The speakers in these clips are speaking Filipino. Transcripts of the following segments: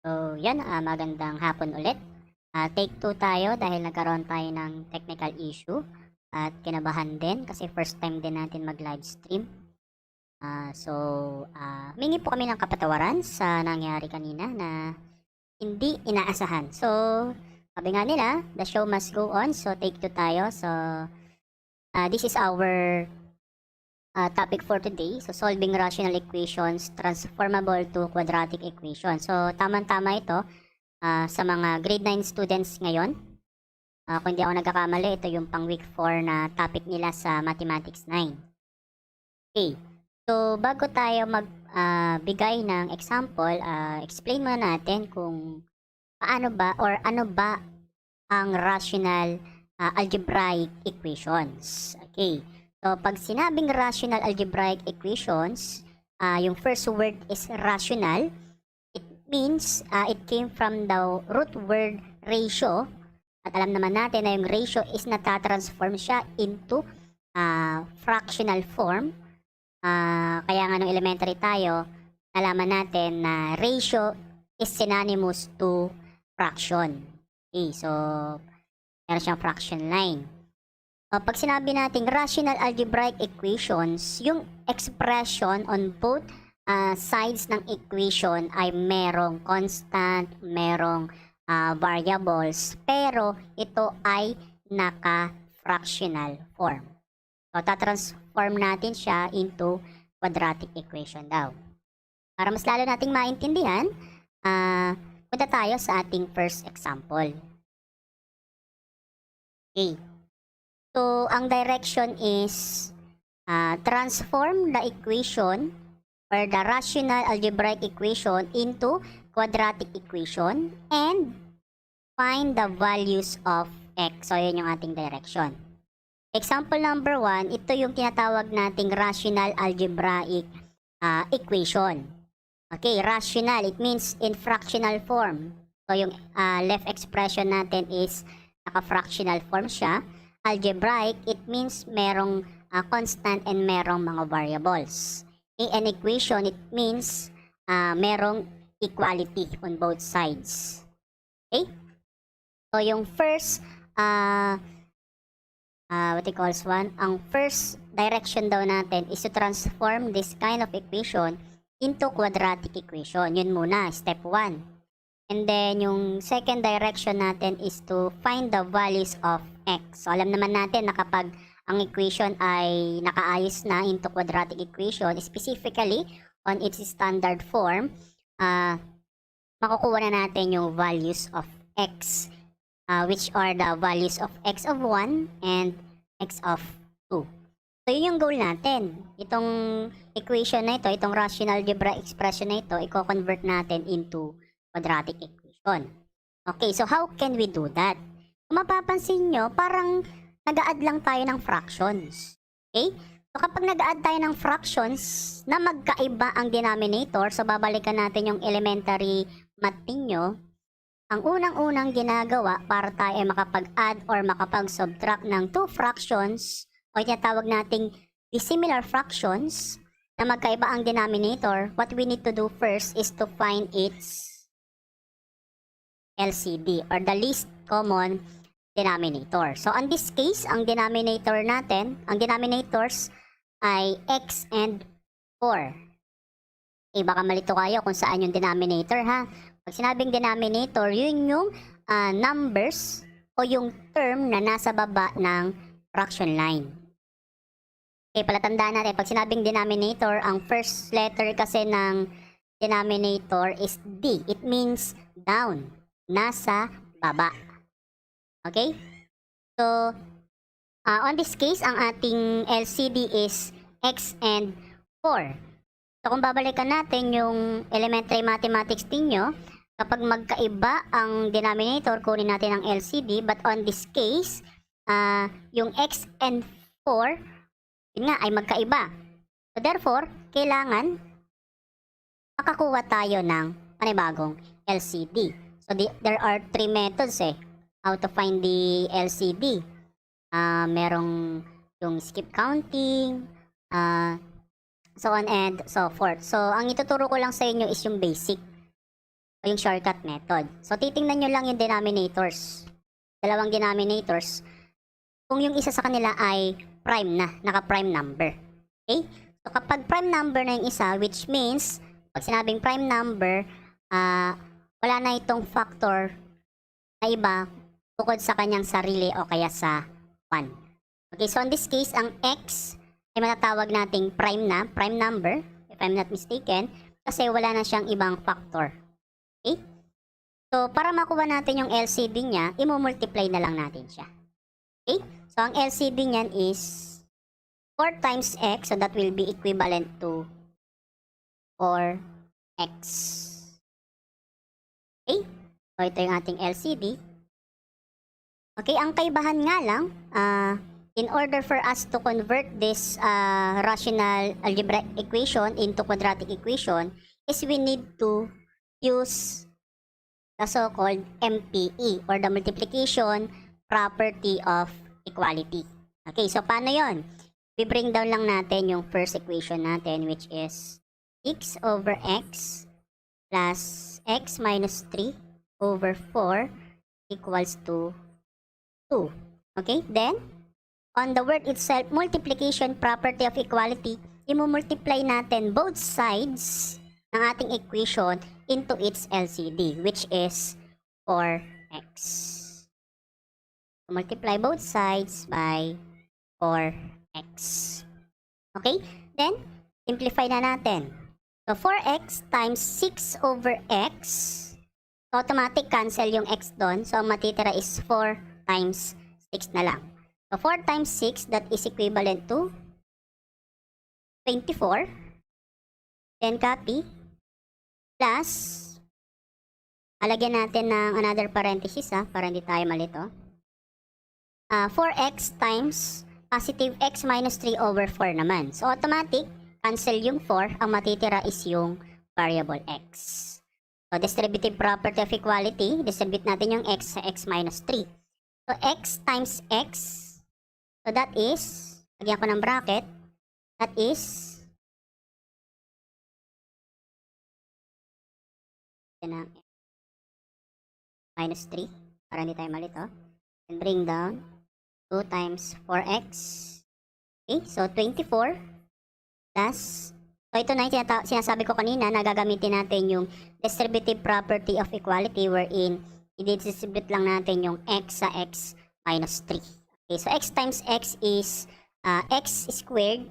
So, yan, magandang hapon ulit. Take 2 tayo dahil nagkaroon tayo ng technical issue at kinabahan din kasi first time din natin mag-live stream. Humingi po kami ng kapatawaran sa nangyari kanina na hindi inaasahan. So, sabi nga nila, the show must go on. So, take 2 tayo. So, this is our topic for today. So, solving rational equations transformable to quadratic equation. So, tamang-tama ito sa mga grade 9 students ngayon. Kung hindi ako nagkakamali, ito yung pang week 4 na topic nila sa Mathematics 9. Okay. So, bago tayo magbigay ng example, explain muna natin kung paano ba or ano ba ang rational algebraic equations. Okay. So, pag sinabing rational algebraic equations, yung first word is rational. It means it came from the root word ratio. At alam naman natin na yung ratio is natatransform siya into fractional form. Kaya nga nung elementary tayo, nalaman natin na ratio is synonymous to fraction. Okay, so meron siyang fraction line. Pag sinabi nating rational algebraic equations, yung expression on both sides ng equation ay merong constant, merong variables, pero ito ay naka-fractional form. So, tatransform natin siya into quadratic equation daw. Para mas lalo nating maintindihan, punta tayo sa ating first example. Okay. So, ang direction is transform the equation or the rational algebraic equation into quadratic equation and find the values of x. So, yun yung ating direction. Example number 1, ito yung tinatawag nating rational algebraic equation. Okay, rational, it means in fractional form. So, yung left expression natin is naka-fractional form siya. Algebraic, it means merong constant and merong mga variables. In an equation, it means merong equality on both sides. Okay? So, yung first, ang first direction daw natin is to transform this kind of equation into quadratic equation. Yun muna, step 1. And then, yung second direction natin is to find the values of x. So, alam naman natin na kapag ang equation ay nakaayos na into quadratic equation, specifically on its standard form, makukuha na natin yung values of x, which are the values of x of 1 and x of 2. So, yun yung goal natin. Itong equation na ito, itong rational algebra expression na ito, i-convert natin into quadratic equation. Okay, so how can we do that? Kung mapapansin nyo, parang nag-a-add lang tayo ng fractions. Okay? So kapag nag-a-add tayo ng fractions na magkaiba ang denominator, so babalikan natin yung elementary math ninyo, ang unang-unang ginagawa para tayo ay makapag-add or makapag-subtract ng two fractions o tinatawag nating dissimilar fractions na magkaiba ang denominator, what we need to do first is to find its LCD or the least common denominator. So, in this case, ang denominator natin, ang denominators ay x and 4. Okay, baka malito kayo kung saan yung denominator, ha? Pag sinabing denominator, yun yung numbers o yung term na nasa baba ng fraction line. Okay, palatandaan natin, pag sinabing denominator, ang first letter kasi ng denominator is D. It means down, nasa baba. Okay? So, on this case, ang ating LCD is x and 4. So, kung babalikan natin yung elementary mathematics ninyo, kapag magkaiba ang denominator, kunin natin ang LCD. But on this case, yung x and 4, yun nga, ay magkaiba. So, therefore, kailangan makakuha tayo ng panibagong LCD. So, there are 3 methods how to find the LCD. Merong yung skip counting, so on and so forth. So, ang ituturo ko lang sa inyo is yung basic. o yung shortcut method. So, titingnan nyo lang yung denominators. Dalawang denominators. Kung yung isa sa kanila ay prime na, naka-prime number. Okay? So, kapag prime number na yung isa, which means, pag sinabing prime number, wala na itong factor na iba bukod sa kanyang sarili o kaya sa 1. Okay, so in this case, ang x ay matatawag nating prime number, if I'm not mistaken, kasi wala na siyang ibang factor. Okay? So, para makuha natin yung LCD niya, imumultiply na lang natin siya. Okay? So, ang LCD niyan is 4 times x, so that will be equivalent to 4x. Okay? So, ito yung ating LCD. Okay, ang kaibahan nga lang, in order for us to convert this rational algebraic equation into quadratic equation, is we need to use the so-called MPE, or the multiplication property of equality. Okay, so paano yon? We bring down lang natin yung first equation natin, which is x over x plus x minus 3 over 4 equals to 2. Okay, then, on the word itself, multiplication property of equality, imumultiply natin both sides ng ating equation into its LCD, which is 4x. Multiply both sides by 4x. Okay, then, simplify na natin. So, 4x times 6 over x, so automatic cancel yung x doon, so matitira is 4 times 6 na lang. So, 4 times 6, that is equivalent to 24. Then, copy. Plus, alagyan natin ng another parenthesis para hindi tayo malito. 4x times positive x minus 3 over 4 naman. So, automatic, cancel yung 4. Ang matitira is yung variable x. So, distributive property of equality, distribute natin yung x sa x minus 3. So, x times x, so that is, lagyan ko ng bracket, that is, minus 3, para hindi tayo malito. And bring down 2 times 4x. Okay, so 24 plus, so ito na yung sinasabi ko kanina na gagamitin natin yung distributive property of equality wherein i-distribute lang natin yung x sa x minus 3. Okay, so x times x is x squared.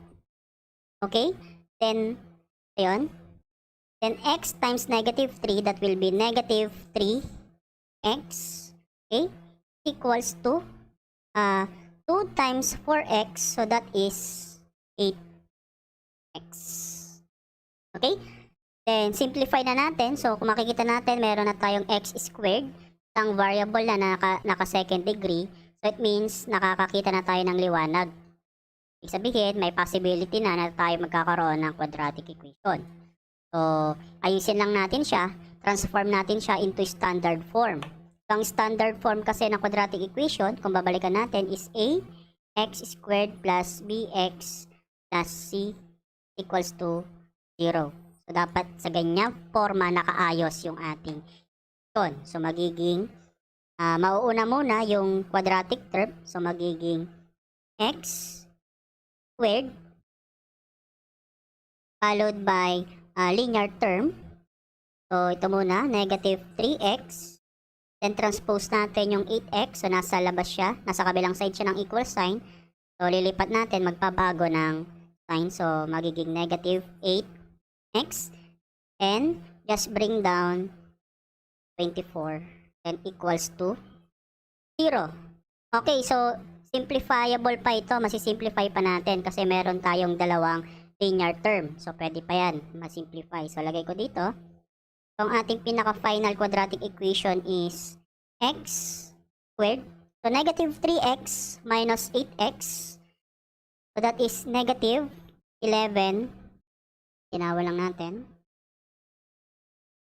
Okay, then, ayun. Then x times negative 3, that will be negative 3x. Okay, equals to 2 times 4x, so that is 8x. Okay, then simplify na natin. So, kung makikita natin, meron na tayong x squared, ang variable na naka second degree. So, it means nakakakita na tayo ng liwanag. Ibig sabihin, may possibility na tayo magkakaroon ng quadratic equation. So, ayusin lang natin siya. Transform natin siya into standard form. So, ang standard form kasi ng quadratic equation, kung babalikan natin, is a x squared plus bx plus c equals to 0. So, dapat sa ganyang forma nakaayos yung ating equation. So, magiging, mauuna muna yung quadratic term. So, magiging x squared followed by linear term. So, ito muna, negative 3x. Then, transpose natin yung 8x. So, nasa labas siya. Nasa kabilang side siya ng equal sign. So, lilipat natin, magpabago ng sign. So, magiging negative 8x. And, just bring down 24. Then, equals to 0. Okay, so, simplifiable pa ito. Masisimplify pa natin kasi meron tayong dalawang linear term. So, pwede pa yan. Masimplify. So, lagay ko dito. So, ang ating pinaka-final quadratic equation is x squared. So, negative 3x minus 8x. So, that is negative 11. Tinawa lang natin.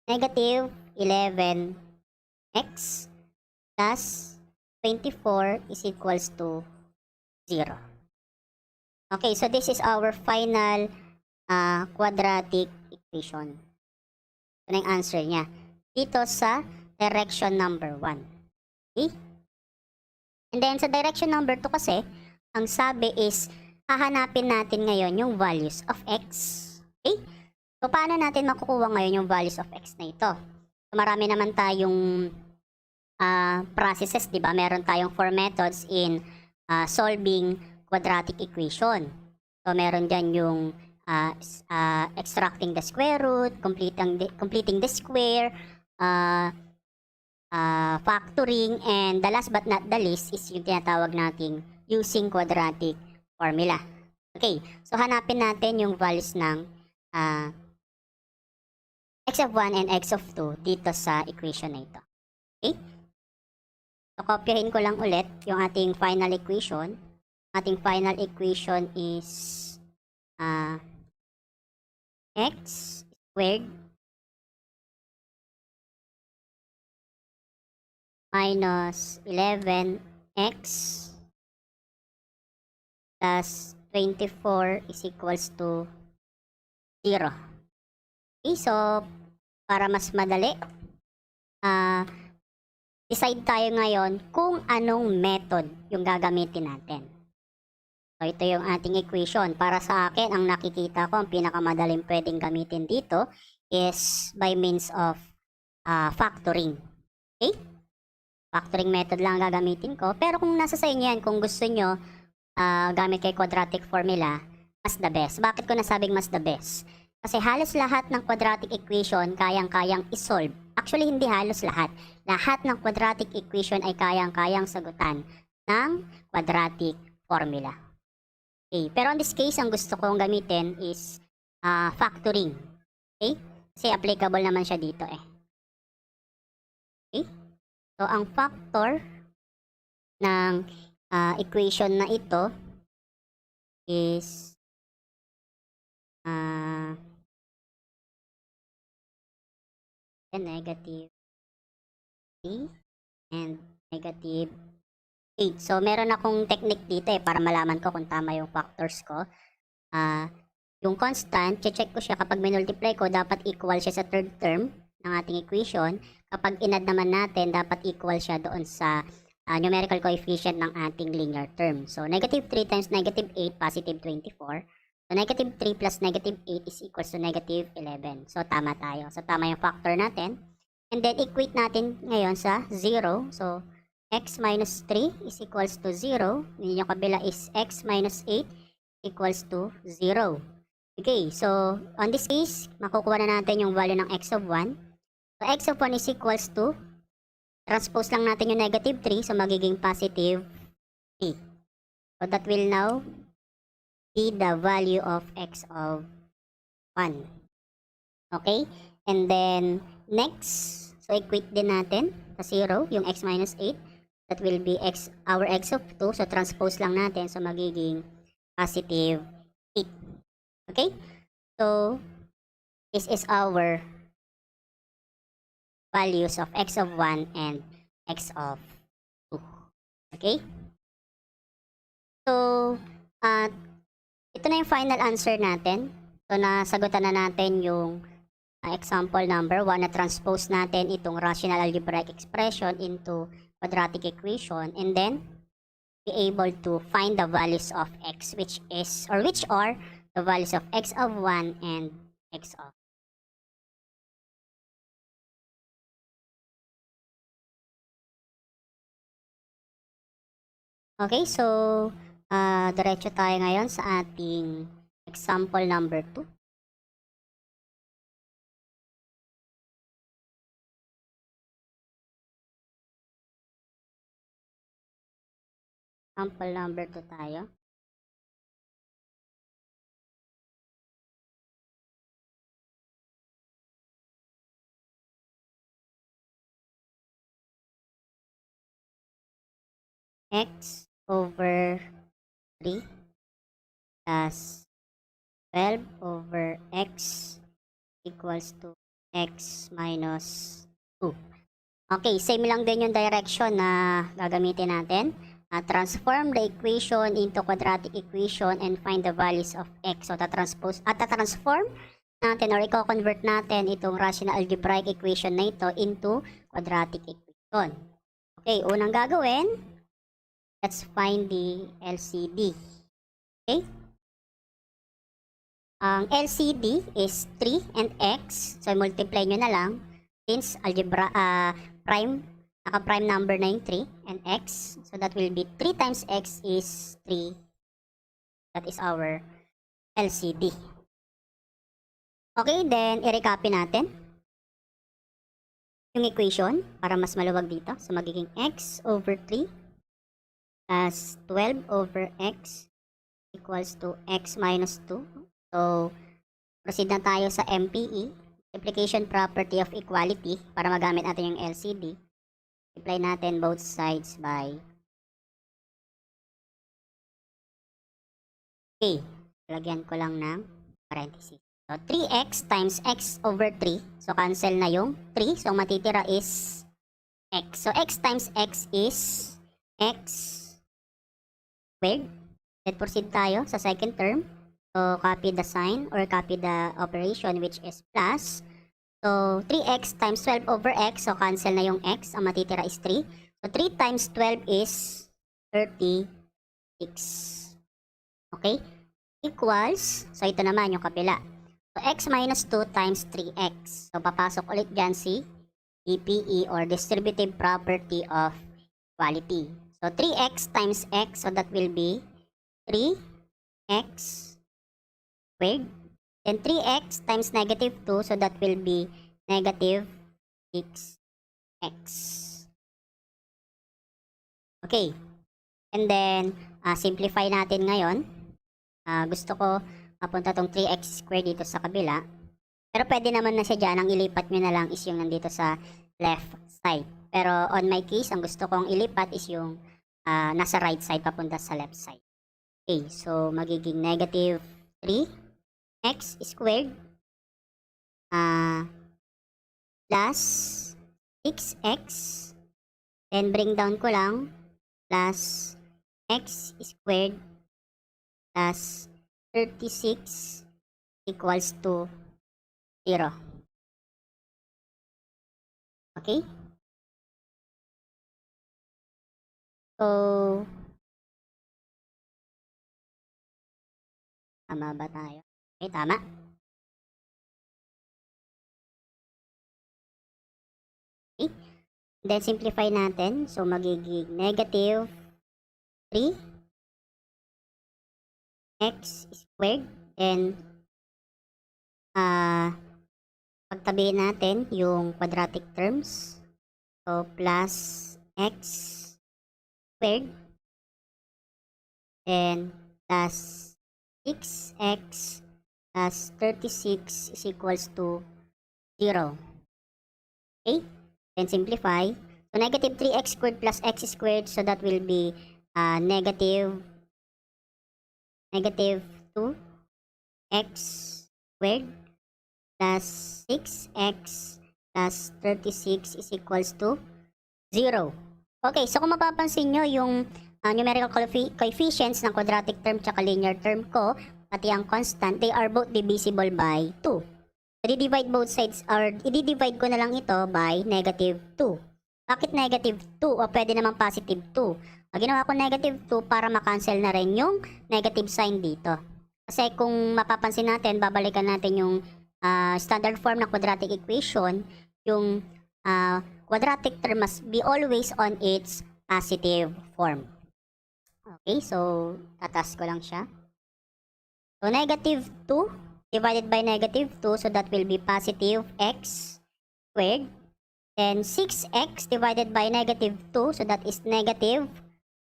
Negative 11x plus 24 is equals to 0. Okay, so this is our final quadratic equation. Ito na yung answer niya. dito sa direction number 1. Okay? And then sa direction number 2 kasi, ang sabi is, hahanapin natin ngayon yung values of x. Okay? So, paano natin makukuha ngayon yung values of x na ito? So, marami naman tayong processes, di ba? Meron tayong 4 methods in solving quadratic equation. So, meron dyan yung extracting the square root, completing the square, factoring, and the last but not the least is yung tinatawag nating using quadratic formula. Okay, so hanapin natin yung values ng x of 1 and x of 2 dito sa equation na ito. Okay? So, kopyahin ko lang ulit yung ating final equation. Ating final equation is x squared minus 11x plus 24 is equals to 0. Okay, so para mas madali, decide tayo ngayon kung anong method yung gagamitin natin. So, ito yung ating equation. Para sa akin, ang nakikita ko, ang pinakamadaling pwedeng gamitin dito is by means of factoring. Okay? Factoring method lang gagamitin ko. Pero kung nasa sa inyo yan, kung gusto nyo gamit kay quadratic formula, mas the best. Bakit ko nasabing mas the best? Kasi halos lahat ng quadratic equation kayang-kayang isolve. Actually, hindi halos lahat. Lahat ng quadratic equation ay kayang-kayang sagutan ng quadratic formula. Okay, pero in this case, ang gusto kong gamitin is factoring. Okay? Kasi applicable naman siya dito eh. Okay? So, ang factor ng equation na ito is negative 3 and negative 8. So, meron akong technique dito eh para malaman ko kung tama yung factors ko. Yung constant, check ko siya kapag minultiply ko, dapat equal siya sa third term ng ating equation. Kapag inad naman natin, dapat equal siya doon sa numerical coefficient ng ating linear term. So, negative 3 times negative 8, positive 24. So, negative 3 plus negative 8 is equals to negative 11. So, tama tayo. So, tama yung factor natin. And then, equate natin ngayon sa 0. So, x minus 3 is equals to 0. Yung kabila is x minus 8 equals to 0. Okay, so on this case, makukuha na natin yung value ng x of 1. So x of 1 is equals to, transpose lang natin yung negative 3, so magiging positive 3. So that will now be the value of x of 1. Okay, and then next, so equate din natin sa 0, yung x minus 8. That will be our x of 2. So, transpose lang natin. So, magiging positive 8. Okay? So, this is our values of x of 1 and x of 2. Okay? So, ito na yung final answer natin. So, nasagutan na natin yung example number 1 na transpose natin itong rational algebraic expression into quadratic equation, and then be able to find the values of x, which are the values of x of 1 and x of. Okay, so diretso tayo ngayon sa ating example number 2. Example number 2 tayo. X over 3 plus 12 over x equals to x minus 2. Okay, same lang din yung direction na gagamitin natin. Transform the equation into quadratic equation and find the values of x. So, transform natin or i-convert natin itong rational algebraic equation na ito into quadratic equation. Okay, unang gagawin, let's find the LCD. Okay? Ang LCD is 3 and x. So, multiply nyo na lang. Since prime, naka-prime number na yung 3 and x. So, that will be 3 times x is 3. That is our LCD. Okay, then i-recopy natin yung equation para mas maluwag dito. So, magiging x over 3 plus 12 over x equals to x minus 2. So, proceed na tayo sa MPE, multiplication property of equality, para magamit natin yung LCD. Multiply natin both sides by k. Lagyan ko lang ng parenthesis. So, 3x times x over 3. So, cancel na yung 3. So, matitira is x. So, x times x is x squared. Then, proceed tayo sa second term. So, copy the sign or copy the operation which is plus. So, 3x times 12 over x. So, cancel na yung x. Ang matitira is 3. So, 3 times 12 is 36. Okay? Equals. So, ito naman yung kapila. So, x minus 2 times 3x. So, papasok ulit dyan si DPE or distributive property of equality. So, 3x times x. So, that will be 3x squared. Then 3x times negative 2, so that will be negative 6x. Okay. And then, simplify natin ngayon. Gusto ko mapunta tong 3x squared dito sa kabila. Pero pwede naman na siya dyan. Ang ilipat nyo na lang is yung nandito sa left side. Pero on my case, ang gusto kong ilipat is yung nasa right side papunta sa left side. Okay, so magiging negative 3x squared plus 6x, then bring down ko lang plus x squared plus 36 equals to 0. Okay? So, tama ba tayo? Okay, tama. Okay. Then, simplify natin. So, magiging negative 3x squared. Then, pagtabihin natin yung quadratic terms. So, plus x squared. Then, plus 6x plus 36 is equals to 0. Okay? Then, simplify. So, negative 3x squared plus x squared. So, that will be negative 2x squared plus 6x plus 36 is equals to 0. Okay, so kung mapapansin nyo, yung numerical coefficients ng quadratic term tsaka linear term ko, pati ang constant, they are both divisible by 2. So, i-divide both sides, or i-divide ko na lang ito by negative 2. Bakit negative 2? O pwede naman positive 2. Ginawa ko negative 2 para makancel na rin yung negative sign dito. Kasi kung mapapansin natin, babalikan natin yung standard form ng quadratic equation, yung quadratic term must be always on its positive form. Okay, so tatas ko lang siya. So negative 2 divided by negative 2, so that will be positive x squared. Then 6x divided by negative 2, so that is negative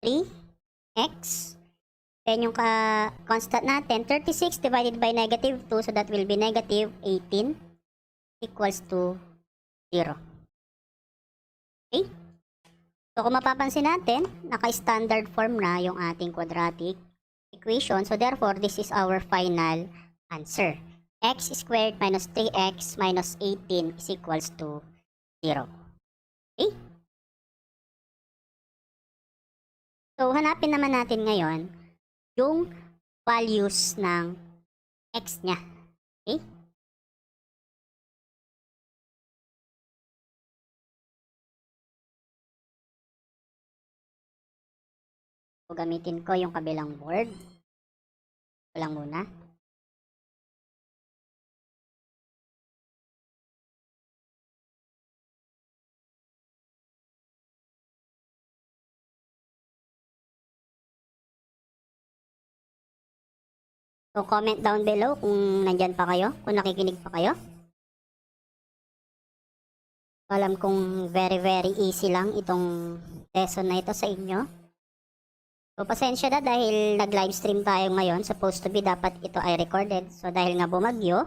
3x. Then yung constant natin, 36 divided by negative 2, so that will be negative 18 equals to 0. Okay? So kung mapapansin natin, naka-standard form na yung ating quadratic equation. So therefore, this is our final answer. X squared minus 3x minus 18 is equals to 0. Okay? So, hanapin naman natin ngayon yung values ng x niya. Okay? So, gamitin ko yung kabilang board. Ito lang muna. So, comment down below kung nandyan pa kayo, kung nakikinig pa kayo. Alam kong very easy lang itong lesson na ito sa inyo. So, pasensya na dahil nag-livestream tayo ngayon. Supposed to be dapat ito ay recorded. So, dahil nga bumagyo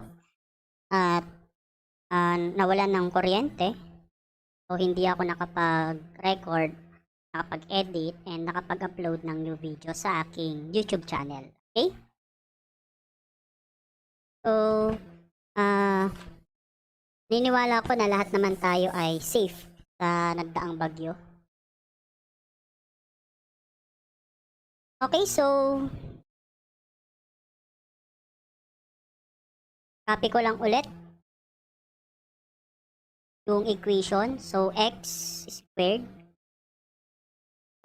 at nawalan ng kuryente, so hindi ako nakapag-record, nakapag-edit, and nakapag-upload ng new video sa aking YouTube channel. Okay? So, niniwala ko na lahat naman tayo ay safe sa nagdaang bagyo. Okay, so copy ko lang ulit yung equation. So, x squared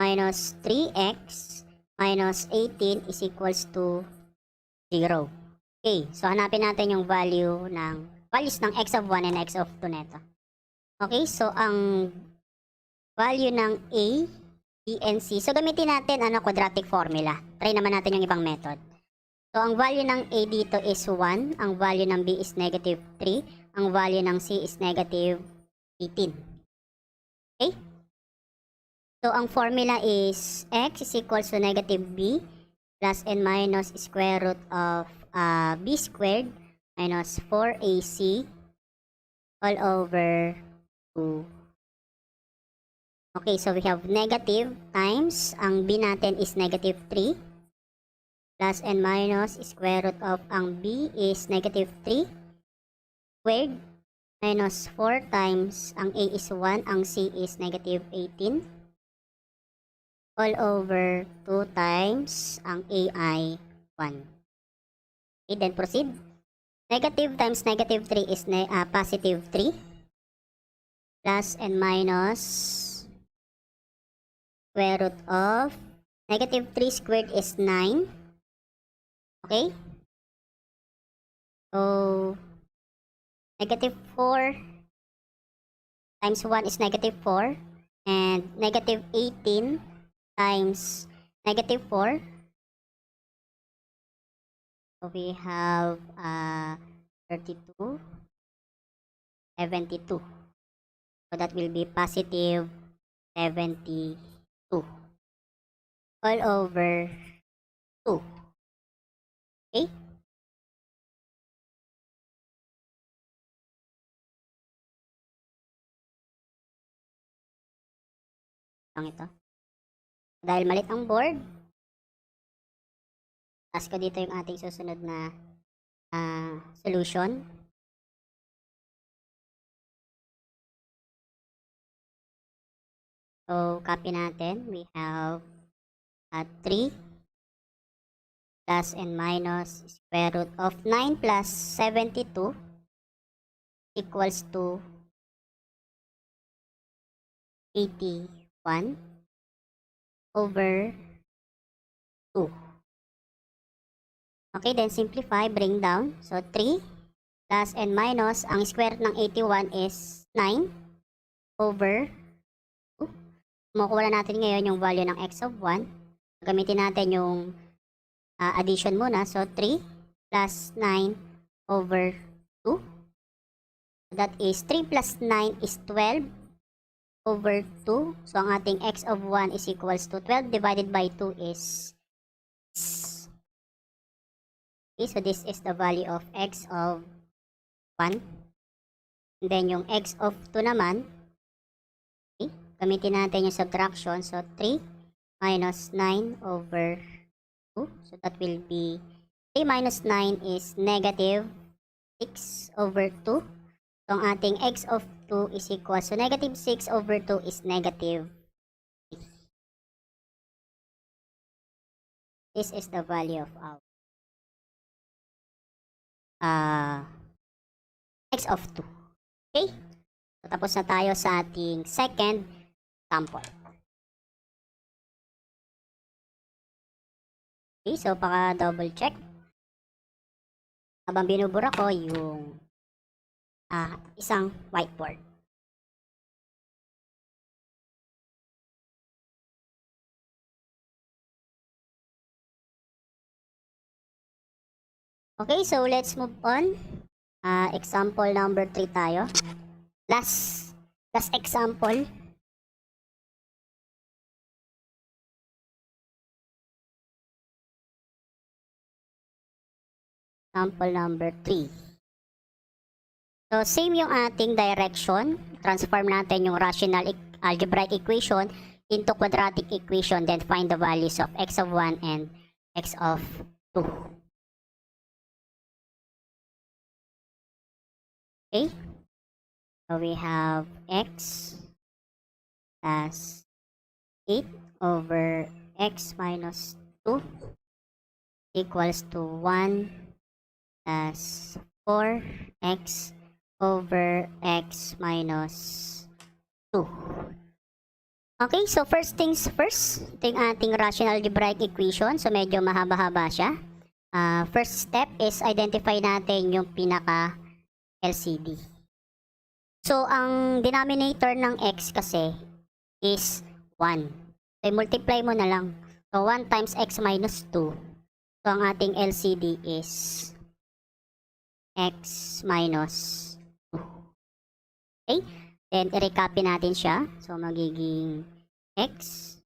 minus 3x minus 18 is equals to 0. Okay, so hanapin natin yung values ng x of 1 and x of 2 neto. Okay, so ang value ng a, b, and c. So, gamitin natin quadratic formula. Try naman natin yung ibang method. So, ang value ng a dito is 1. Ang value ng b is negative 3. Ang value ng c is negative 18. Okay? So, ang formula is x is equals to negative b plus and minus square root of b squared minus 4ac all over 2. Okay, so we have negative times, ang b natin is negative 3 plus and minus square root of ang b is negative 3 squared minus 4 times ang a is 1, ang c is negative 18 all over 2 times ang a ay 1. Okay, then proceed. Negative times negative 3 is positive 3 plus and minus square root of negative 3 squared is 9. Okay? So, negative 4 times 1 is negative 4. And negative 18 times negative 4. So, we have 32, 72. So, that will be positive 72 all over 2. Okay? Lang ito. Dahil malit ang board, task ko dito yung ating susunod na solution. So, copy natin. We have 3 plus and minus square root of 9 plus 72 equals to 81 over 2. Okay, then simplify, bring down. So, 3 plus and minus, ang square root ng 81 is 9 over 2. Makukuha natin ngayon yung value ng x of 1. Gamitin natin yung addition muna. So, 3 plus 9 over 2. That is 3 plus 9 is 12 over 2. So, ang ating x of 1 is equals to 12 divided by 2 is 6. Okay, so this is the value of x of 1. And then, yung x of 2 naman, okay, gamitin natin yung subtraction. So, 3 minus 9 over 2. So, that will be 3 minus 9 is negative 6 over 2. So, ang ating x of 2 is equal. So, negative 6 over 2 is negative 3. This is the value of our x of 2. Okay? So, tapos na tayo sa ating second sample. Okay, so double check. Habang binubura ko yung isang whiteboard. Okay, so let's move on. Example number 3 tayo. Last example. Example number 3. So, same yung ating direction. Transform natin yung rational algebraic equation into quadratic equation. Then, find the values of x of 1 and x of 2. Okay? So, we have x plus 8 over x minus 2 equals to 1 plus 4x over x minus 2. Okay, so first things first, ito yung ating rational algebraic equation. So medyo mahaba-haba siya. First step is identify natin yung pinaka LCD. So ang denominator ng x kasi is 1. So multiply mo na lang. So 1 times x minus 2. So ang ating LCD is x minus 2. Okay? Then, i-recopy natin siya. So, magiging x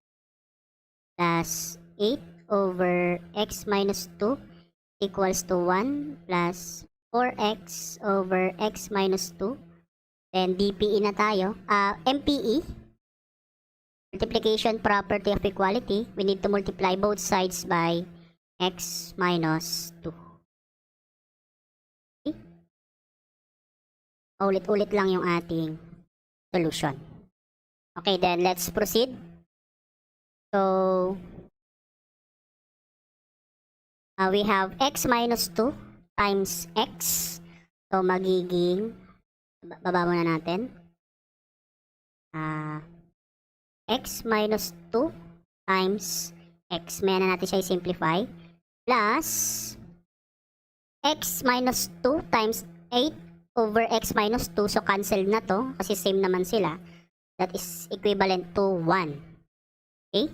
plus 8 over x minus 2 equals to 1 plus 4x over x minus 2. Then, DPE na tayo. MPE, multiplication property of equality. We need to multiply both sides by x minus 2. Okay? Ulit-ulit lang yung ating solution. Okay, then let's proceed. So, we have x minus 2 times x. So, magiging, baba muna natin. X minus 2 times x. May na natin siya i-simplify. Plus, x minus 2 times 8 over x minus 2. So, cancel na to kasi same naman sila. That is equivalent to 1. Okay?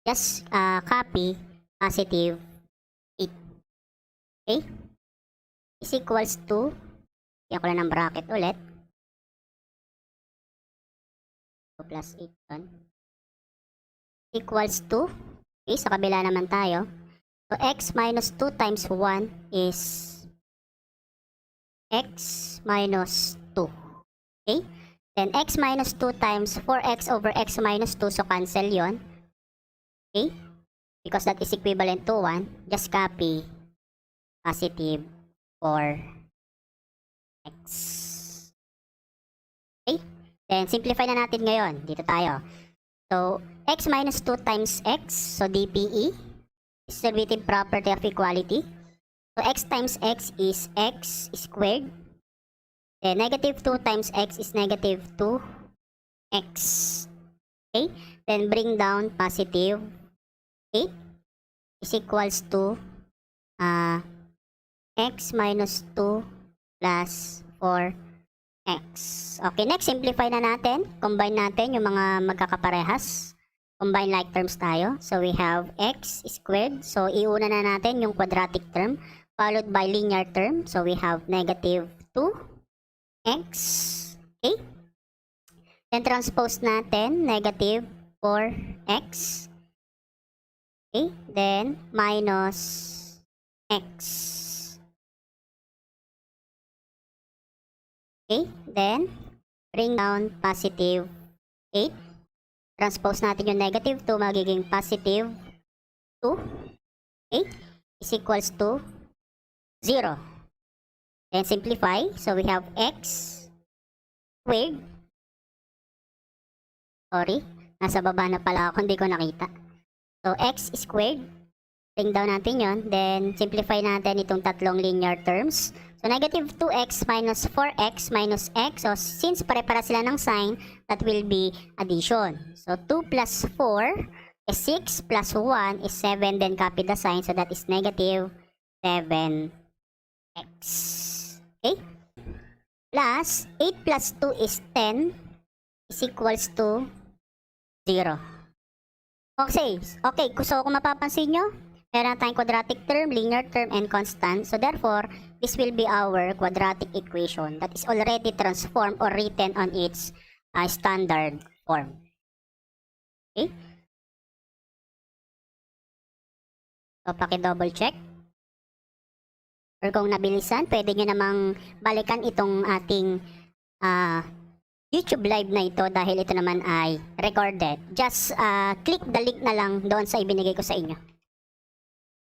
Just copy positive 8. Okay? Is equals to, yan ko lang ng bracket ulit. So, plus 8 yun. Equals to, okay, sa kabila naman tayo. So, x minus 2 times 1 is x minus 2. Okay? Then, x minus 2 times 4x over x minus 2. So, cancel yon. Okay? Because that is equivalent to 1. Just copy positive 4x. Okay? Then, simplify na natin ngayon. Dito tayo. So, x minus 2 times x. So, DPE. Distributive property of equality. So, x times x is x squared. Then, negative 2 times x is negative 2x. Okay? Then, bring down positive 8 is equals to x minus 2 plus 4x. Okay, next, simplify na natin. Combine natin yung mga magkakaparehas. Combine like terms tayo. So, we have x squared. So, iuna na natin yung quadratic term. Followed by linear term. So, we have negative 2x. Okay? Then, transpose natin. Negative 4x. Okay? Then, minus x. Okay? Then, bring down positive 8. Transpose natin yung negative 2. Magiging positive 2. Okay? Is equals to 0. Then simplify. So we have x squared. Sorry. Nasa baba na pala ako. Hindi ko nakita. So x squared. Bring down natin yon. Then simplify natin itong tatlong linear terms. So negative 2x minus 4x minus x. So since pare-para sila ng sign, that will be addition. So 2 plus 4 is 6 plus 1 is 7, then copy the sign, so that is negative 7x. Okay? Plus, 8 plus 2 is 10 is equals to 0. Okay, so kung mapapansin nyo, meron tayong quadratic term, linear term, and constant. So therefore, this will be our quadratic equation that is already transformed or written on its standard form. Okay? So, paki-double check. Or kung nabilisan, pwede nyo namang balikan itong ating YouTube live na ito dahil ito naman ay recorded. Just click the link na lang doon sa ibinigay ko sa inyo.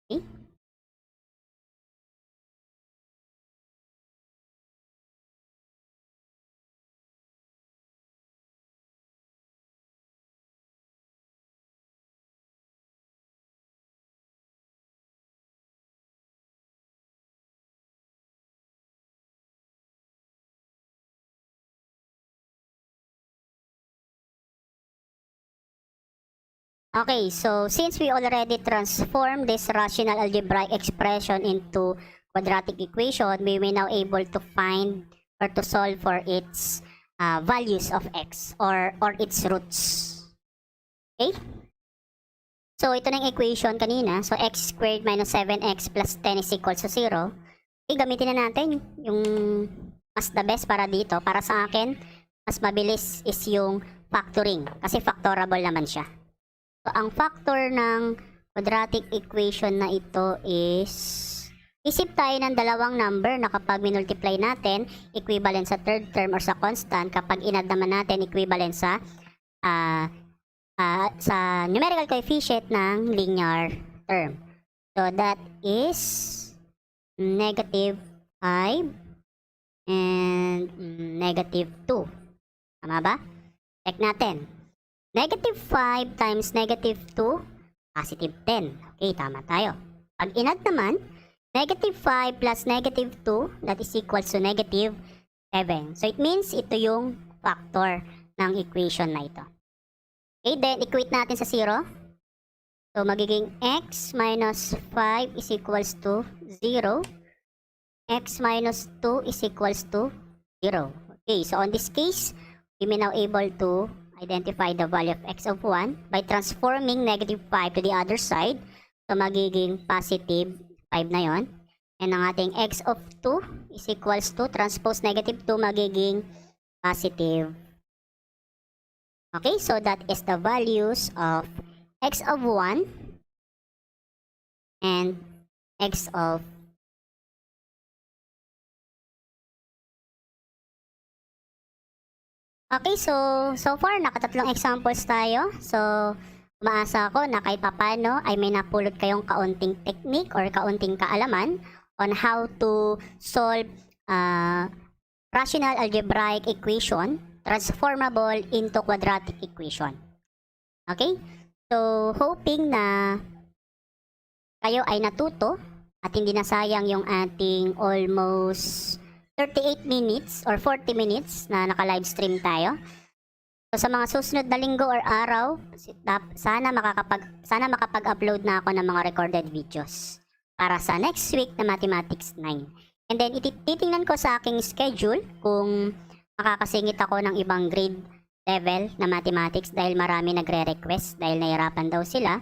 Okay? Okay, so since we already transformed this rational algebraic expression into quadratic equation, we will now able to find or to solve for its values of x or its roots. Okay? So ito na yung equation kanina. So x squared minus 7x plus 10 is equal to 0. Okay, gamitin na natin yung mas the best para dito. Para sa akin, mas mabilis is yung factoring kasi factorable naman siya. So, ang factor ng quadratic equation na ito is, isip tayo ng dalawang number na kapag minultiply natin, equivalent sa third term or sa constant. Kapag inad naman natin, equivalent sa numerical coefficient ng linear term. So, that is negative 5 and negative 2. Tama ba? Check natin. Negative 5 times negative 2, positive 10. Okay, tama tayo. Pag inad naman, negative 5 plus negative 2, that is equals to negative 7. So, it means ito yung factor ng equation na ito. Okay, then equate natin sa 0. So, magiging x minus 5 is equals to 0. X minus 2 is equals to 0. Okay, so on this case, we may now able to identify the value of x of 1 by transforming negative 5 to the other side. So, magiging positive 5 na yon. And ang ating x of 2 is equals to transpose negative 2 magiging positive. Okay, so that is the values of x of 1 and x of Okay, so far nakatatlong examples tayo. So, umaasa ako na kahit papano ay may napulot kayong kaunting technique or kaunting kaalaman on how to solve rational algebraic equation transformable into quadratic equation. Okay? So, hoping na kayo ay natuto at hindi nasayang yung ating almost 38 minutes or 40 minutes na naka-live stream tayo. So, sa mga susunod na linggo or araw, sana makapag-upload na ako ng mga recorded videos para sa next week na Mathematics 9. And then, titingnan ko sa aking schedule kung makakasingit ako ng ibang grade level na mathematics dahil marami nagre-request dahil nahirapan daw sila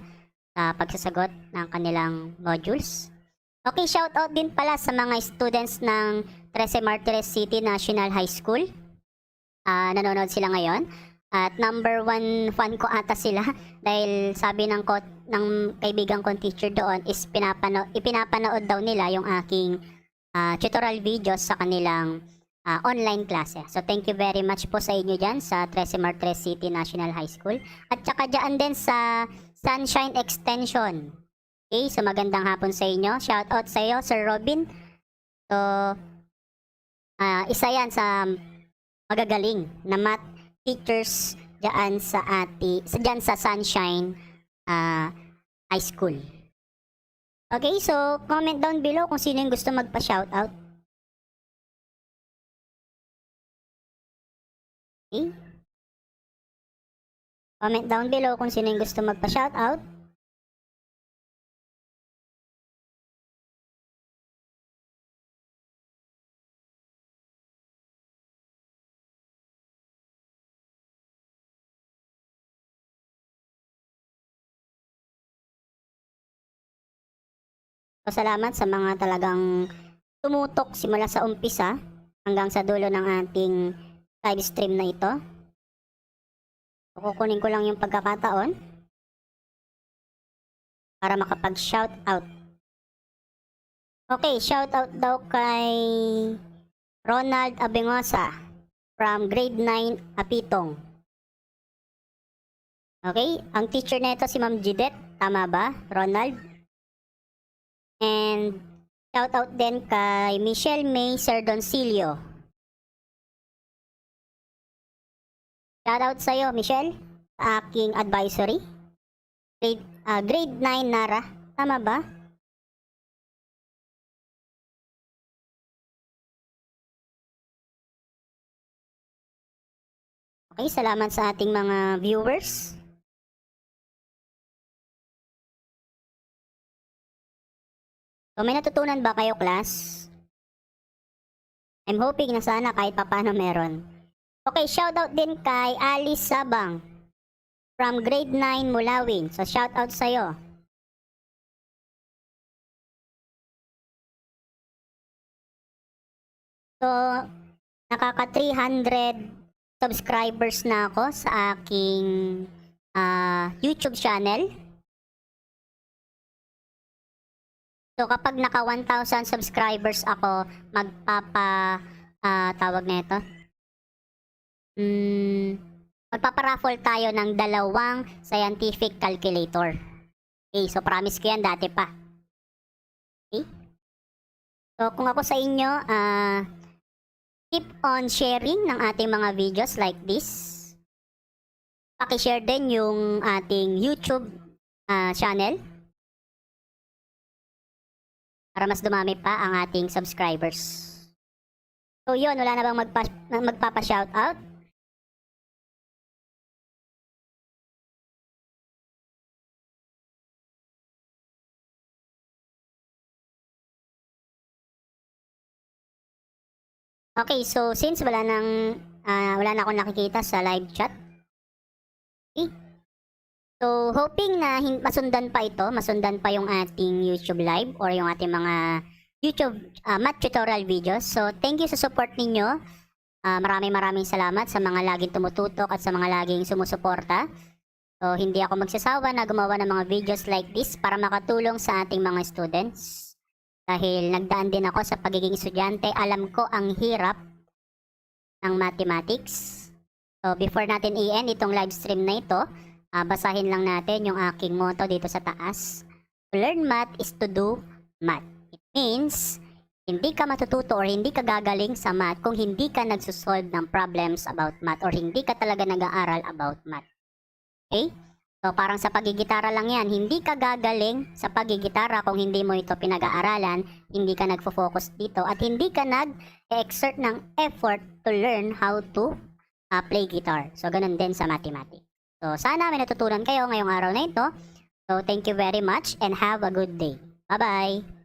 sa pagsasagot ng kanilang modules. Okay, shout out din pala sa mga students ng 13 Martires City National High School. Nanonood sila ngayon. At number 1 fan ko ata sila dahil sabi ng kaibigan kong teacher doon is ipinapanood daw nila yung aking tutorial videos sa kanilang online klase. So thank you very much po sa inyo dyan sa 13 Martires City National High School. At saka dyan din sa Sunshine Extension. Okay, so magandang hapon sa inyo. Shout out sa iyo, Sir Robin. So, isa yan sa magagaling na math teachers dyan sa Sunshine High School. Okay, so comment down below kung sino yung gusto magpa-shoutout. Okay. Comment down below kung sino yung gusto magpa-shoutout. So, salamat sa mga talagang tumutok simula sa umpisa hanggang sa dulo ng ating live stream na ito. Kukunin ko lang yung pagkakataon para makapag-shoutout. Okay, shoutout daw kay Ronald Abengosa from grade 9 Apitong. Okay, ang teacher nito si Ma'am Jidet, tama ba, Ronald? And shoutout din kay Michelle May Serdoncillo. Shoutout sa'yo, Michelle, sa aking advisory. Grade 9 Nara, tama ba? Okay, salamat sa ating mga viewers. So, may natutunan ba kayo, class? I'm hoping na sana kahit papano meron. Okay, shoutout din kay Alice Sabang from grade 9 Mulawin. So, shoutout sa'yo. So, nakaka 300 subscribers na ako sa aking YouTube channel. So, kapag naka 1,000 subscribers ako, tawag na ito, magpaparaffle tayo ng 2 scientific calculator. Okay, so promise ko yan dati pa. Okay? So, kung ako sa inyo, keep on sharing ng ating mga videos like this. Paki-share din yung ating YouTube channel para mas dumami pa ang ating subscribers. So yun, wala na bang magpapa-shoutout? Okay, so since wala na akong nakikita sa live chat. Okay. So hoping na masundan pa yung ating YouTube live or yung ating mga YouTube math tutorial videos. So thank you sa support ninyo. Maraming salamat sa mga laging tumututok at sa mga laging sumusuporta. So hindi ako magsasawa na gumawa ng mga videos like this para makatulong sa ating mga students. Dahil nagdaan din ako sa pagiging estudyante, alam ko ang hirap ng mathematics. So before natin i-end itong live stream na ito, basahin lang natin yung aking motto dito sa taas. To learn math is to do math. It means, hindi ka matututo or hindi ka gagaling sa math kung hindi ka nagsusolve ng problems about math or hindi ka talaga nag-aaral about math. Okay? So parang sa pagigitara lang yan, hindi ka gagaling sa pagigitara kung hindi mo ito pinag-aaralan, hindi ka nagfo-focus dito at hindi ka nag-exert ng effort to learn how to play guitar. So ganun din sa mathematics. So sana may natutunan kayo ngayong araw na ito. So thank you very much and have a good day. Bye-bye!